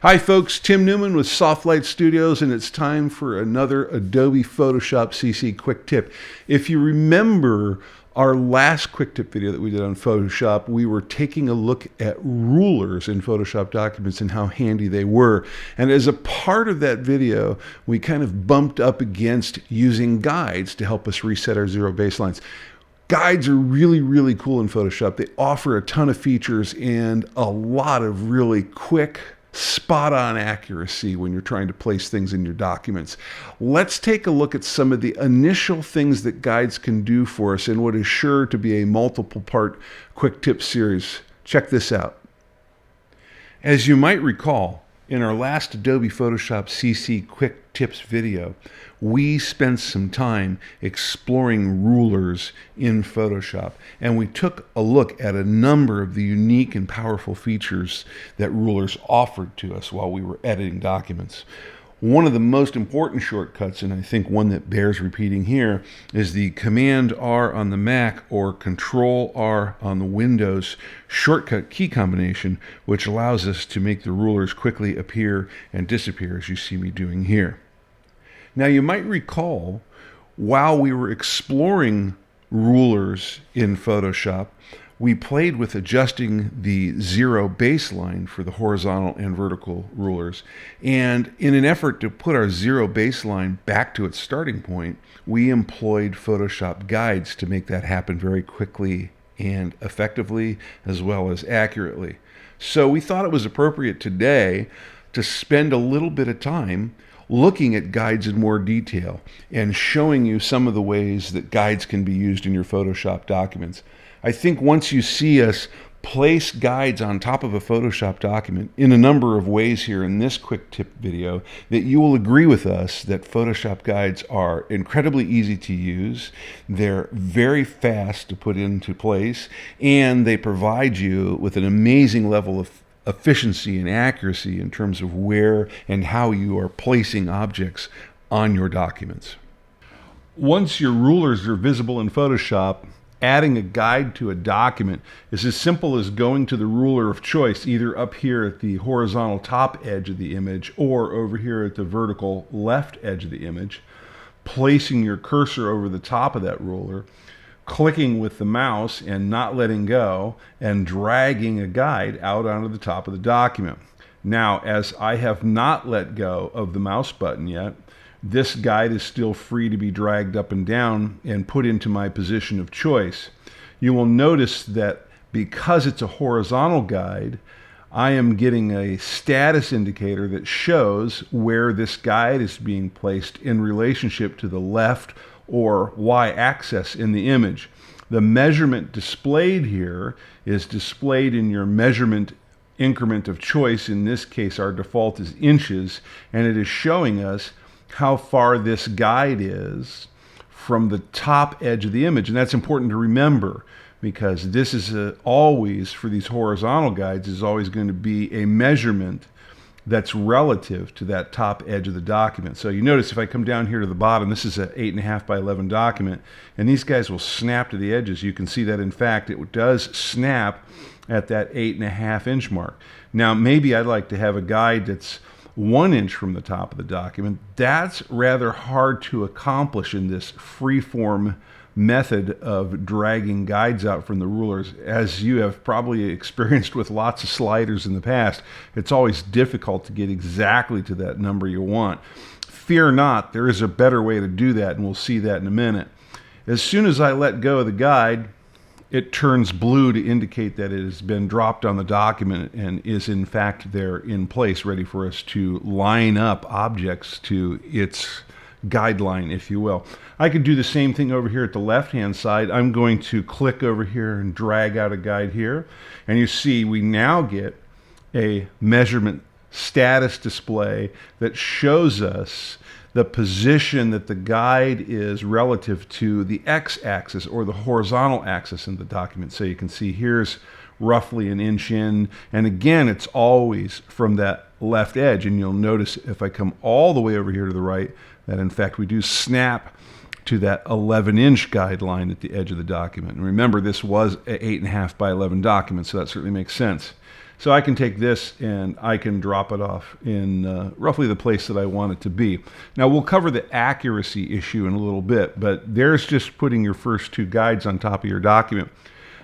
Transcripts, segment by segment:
Hi folks, Tim Newman with Softlight Studios, and it's time for another Adobe Photoshop CC quick tip. If you remember our last quick tip video that we did on Photoshop, we were taking a look at rulers in Photoshop documents and how handy they were. And as a part of that video, we kind of bumped up against using guides to help us reset our zero baselines. Guides are really cool in Photoshop. They offer a ton of features and a lot of really quick, spot-on accuracy when you're trying to place things in your documents. Let's take a look at some of the initial things that guides can do for us in what is sure to be a multiple part quick tip series. Check this out. As you might recall, in our last Adobe Photoshop CC quick tips video, we spent some time exploring rulers in Photoshop, and we took a look at a number of the unique and powerful features that rulers offered to us while we were editing documents. One of the most important shortcuts, and I think one that bears repeating here, is the Command R on the Mac or Control R on the Windows shortcut key combination, which allows us to make the rulers quickly appear and disappear, as you see me doing here. Now, you might recall, while we were exploring rulers in Photoshop, we played with adjusting the zero baseline for the horizontal and vertical rulers. And in an effort to put our zero baseline back to its starting point, we employed Photoshop guides to make that happen very quickly and effectively, as well as accurately. So we thought it was appropriate today to spend a little bit of time looking at guides in more detail and showing you some of the ways that guides can be used in your Photoshop documents. I think once you see us place guides on top of a Photoshop document in a number of ways here in this quick tip video, that you will agree with us that Photoshop guides are incredibly easy to use, they're very fast to put into place, and they provide you with an amazing level of efficiency and accuracy in terms of where and how you are placing objects on your documents. Once your rulers are visible in Photoshop, adding a guide to a document is as simple as going to the ruler of choice, either up here at the horizontal top edge of the image or over here at the vertical left edge of the image, placing your cursor over the top of that ruler, clicking with the mouse and not letting go, and dragging a guide out onto the top of the document. Now, as I have not let go of the mouse button yet, this guide is still free to be dragged up and down and put into my position of choice. You will notice that because it's a horizontal guide, I am getting a status indicator that shows where this guide is being placed in relationship to the left or y-axis in the image. The measurement displayed here is displayed in your measurement increment of choice. In this case, our default is inches, and it is showing us how far this guide is from the top edge of the image. And that's important to remember, because this is always, for these horizontal guides, is always going to be a measurement that's relative to that top edge of the document. So you notice if I come down here to the bottom, this is an 8.5 by 11 document, and these guys will snap to the edges. You can see that, in fact, it does snap at that 8.5 inch mark. Now, maybe I'd like to have a guide that's 1 inch from the top of the document. That's rather hard to accomplish in this free-form method of dragging guides out from the rulers. As you have probably experienced with lots of sliders in the past, it's always difficult to get exactly to that number you want. Fear not, there is a better way to do that, and we'll see that in a minute. As soon as I let go of the guide, it turns blue to indicate that it has been dropped on the document and is in fact there in place, ready for us to line up objects to its guideline, if you will. I could do the same thing over here at the left-hand side. I'm going to click over here and drag out a guide here, and you see we now get a measurement status display that shows us the position that the guide is relative to the x-axis or the horizontal axis in the document. So you can see here's roughly 1 inch in, and again, it's always from that left edge. And you'll notice if I come all the way over here to the right, that in fact we do snap to that 11 inch guideline at the edge of the document. And remember, this was an 8.5 by 11 document, so that certainly makes sense. So I can take this and I can drop it off in roughly the place that I want it to be. Now we'll cover the accuracy issue in a little bit, but there's just putting your first two guides on top of your document.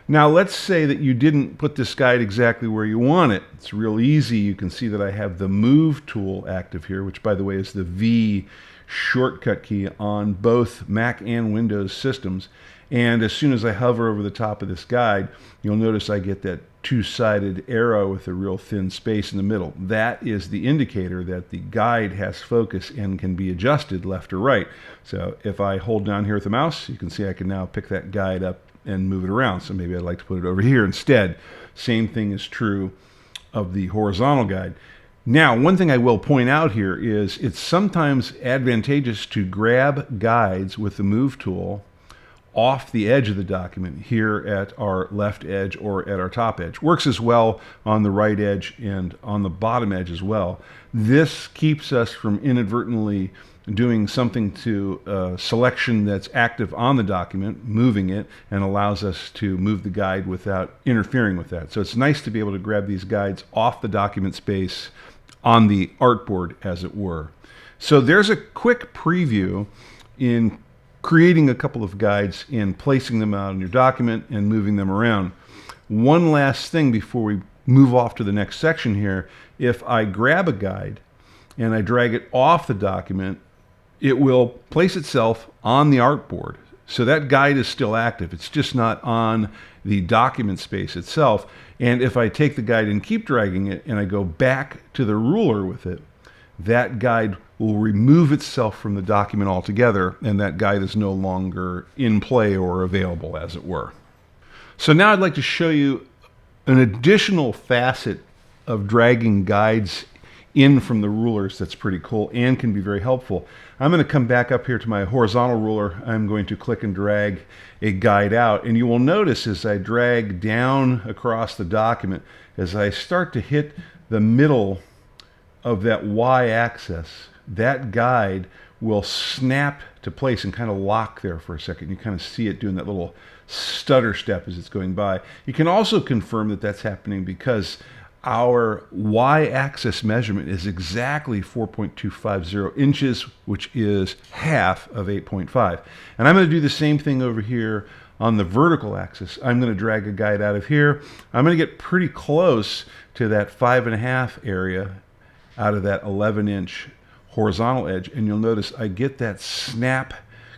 Now let's say that you didn't put this guide exactly where you want it. It's real easy. You can see that I have the Move tool active here, which by the way is the V shortcut key on both Mac and Windows systems. And as soon as I hover over the top of this guide, you'll notice I get that two-sided arrow with a real thin space in the middle. That is the indicator that the guide has focus and can be adjusted left or right. So if I hold down here with the mouse, you can see I can now pick that guide up and move it around. So maybe I'd like to put it over here instead. Same thing is true of the horizontal guide. Now, one thing I will point out here is it's sometimes advantageous to grab guides with the Move tool off the edge of the document here at our left edge or at our top edge. Works as well on the right edge and on the bottom edge as well. This keeps us from inadvertently doing something to a selection that's active on the document, moving it, and allows us to move the guide without interfering with that. So it's nice to be able to grab these guides off the document space on the artboard, as it were. So there's a quick preview in creating a couple of guides and placing them out in your document and moving them around. One last thing before we move off to the next section here. If I grab a guide and I drag it off the document, it will place itself on the artboard. So that guide is still active. It's just not on the document space itself. And if I take the guide and keep dragging it and I go back to the ruler with it, that guide will remove itself from the document altogether, and that guide is no longer in play or available, as it were. So now I'd like to show you an additional facet of dragging guides in from the rulers that's pretty cool and can be very helpful. I'm going to come back up here to my horizontal ruler. I'm going to click and drag a guide out, and you will notice as I drag down across the document, as I start to hit the middle of that y-axis, that guide will snap to place and kind of lock there for a second. You kind of see it doing that little stutter step as it's going by. You can also confirm that that's happening because our y-axis measurement is exactly 4.250 inches, which is half of 8.5. And I'm going to do the same thing over here on the vertical axis. I'm going to drag a guide out of here. I'm going to get pretty close to that 5.5 area out of that 11-inch horizontal edge, and you'll notice I get that snap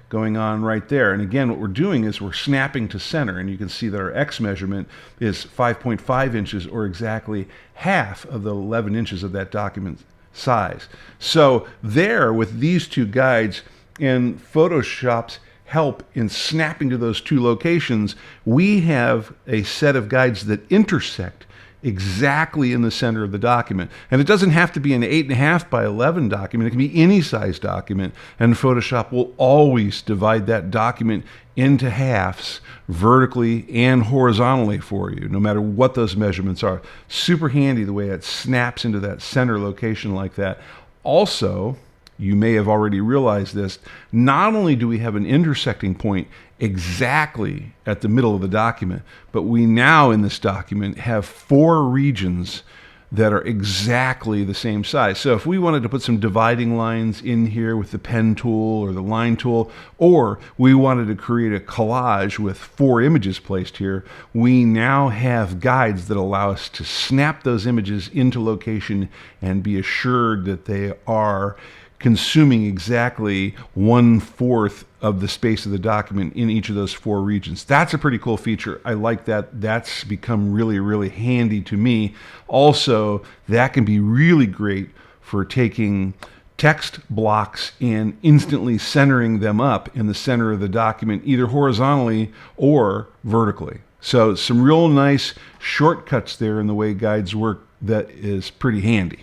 going on right there. And again, what we're doing is we're snapping to center, and you can see that our X measurement is 5.5 inches, or exactly half of the 11 inches of that document size. So there, with these two guides and Photoshop's help in snapping to those two locations, we have a set of guides that intersect exactly in the center of the document. And it doesn't have to be an 8.5 by 11 document. It can be any size document, and Photoshop will always divide that document into halves vertically and horizontally for you, no matter what those measurements are. Super handy the way it snaps into that center location like that. Also, you may have already realized this, not only do we have an intersecting point exactly at the middle of the document, but we now in this document have 4 regions that are exactly the same size. So if we wanted to put some dividing lines in here with the pen tool or the line tool, or we wanted to create a collage with 4 images placed here, we now have guides that allow us to snap those images into location and be assured that they are consuming exactly 1/4 of the space of the document in each of those 4 regions. That's a pretty cool feature. I like that. That's become really, really handy to me. Also, that can be really great for taking text blocks and instantly centering them up in the center of the document, either horizontally or vertically. So some real nice shortcuts there in the way guides work that is pretty handy.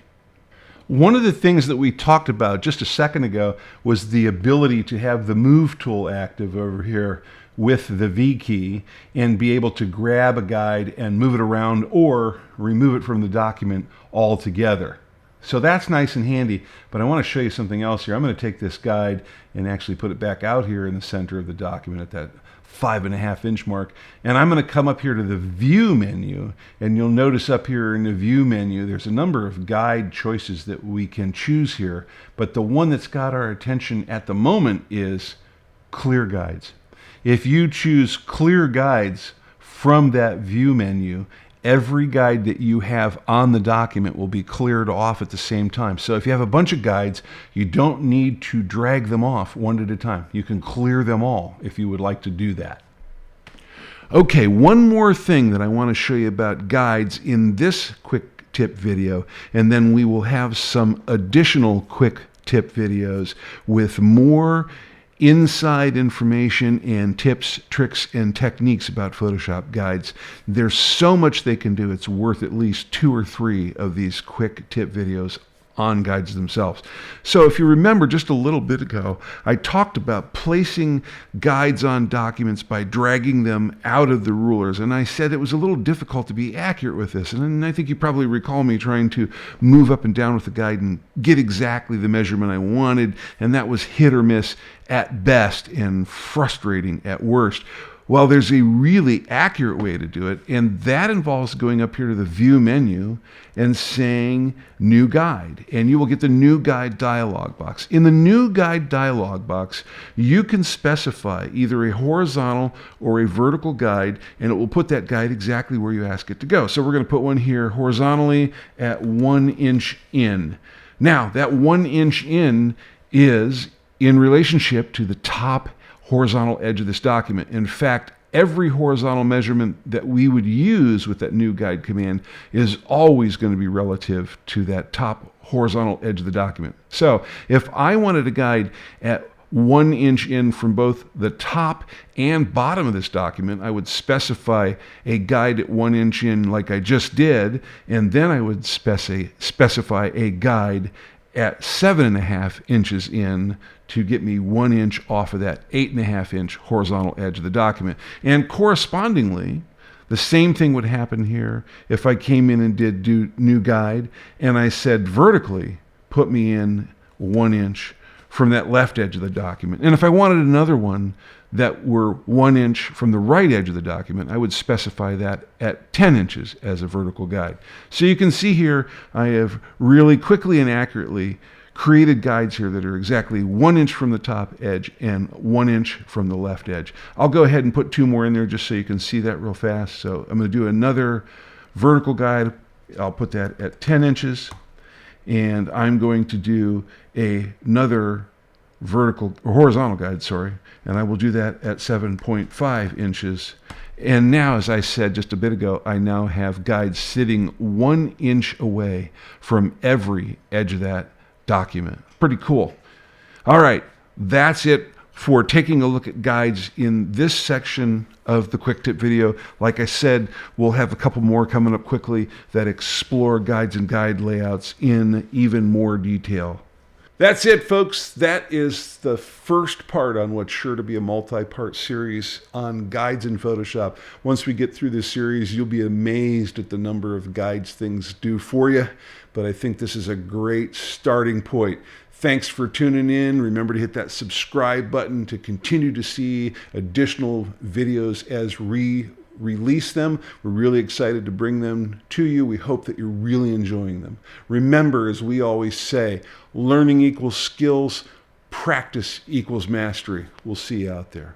One of the things that we talked about just a second ago was the ability to have the Move tool active over here with the V key and be able to grab a guide and move it around or remove it from the document altogether. So that's nice and handy, but I want to show you something else here. I'm going to take this guide and actually put it back out here in the center of the document at that 5.5 inch mark. And I'm going to come up here to the View menu, and you'll notice up here in the View menu, there's a number of guide choices that we can choose here, but the one that's got our attention at the moment is Clear Guides. If you choose Clear Guides from that View menu, every guide that you have on the document will be cleared off at the same time. So if you have a bunch of guides, you don't need to drag them off one at a time. You can clear them all if you would like to do that. Okay, one more thing that I want to show you about guides in this quick tip video, and then we will have some additional quick tip videos with more inside information and tips, tricks, and techniques about Photoshop guides. There's so much they can do. It's worth at least 2 or 3 of these quick tip videos on guides themselves. So if you remember just a little bit ago, I talked about placing guides on documents by dragging them out of the rulers, and I said it was a little difficult to be accurate with this, and I think you probably recall me trying to move up and down with the guide and get exactly the measurement I wanted, and that was hit or miss at best and frustrating at worst. Well, there's a really accurate way to do it, and that involves going up here to the View menu and saying New Guide, and you will get the New Guide dialog box. In the New Guide dialog box, you can specify either a horizontal or a vertical guide, and it will put that guide exactly where you ask it to go. So we're going to put one here horizontally at 1 inch in. Now, that 1 inch in is in relationship to the top horizontal edge of this document. In fact, every horizontal measurement that we would use with that New Guide command is always going to be relative to that top horizontal edge of the document. So if I wanted a guide at 1 inch in from both the top and bottom of this document, I would specify a guide at 1 inch in like I just did, and then I would specify a guide at 7.5 inches in to get me 1 inch off of that 8.5 inch horizontal edge of the document. And correspondingly, the same thing would happen here if I came in and did New Guide and I said vertically, put me in 1 inch from that left edge of the document. And if I wanted another one that were 1 inch from the right edge of the document, I would specify that at 10 inches as a vertical guide. So you can see here, I have really quickly and accurately created guides here that are exactly 1 inch from the top edge and 1 inch from the left edge. I'll go ahead and put 2 more in there just so you can see that real fast. So I'm going to do another vertical guide. I'll put that at 10 inches. And I'm going to do another horizontal guide, and I will do that at 7.5 inches. And now, as I said just a bit ago, I now have guides sitting 1 inch away from every edge of that document. Pretty cool. All right, that's it for taking a look at guides in this section of the quick tip video. Like I said, we'll have a couple more coming up quickly that explore guides and guide layouts in even more detail. That's it, folks. That is the first part on what's sure to be a multi-part series on guides in Photoshop. Once we get through this series, you'll be amazed at the number of guides things do for you. But I think this is a great starting point. Thanks for tuning in. Remember to hit that subscribe button to continue to see additional videos as we release them. We're really excited to bring them to you. We hope that you're really enjoying them. Remember, as we always say, learning equals skills, practice equals mastery. We'll see you out there.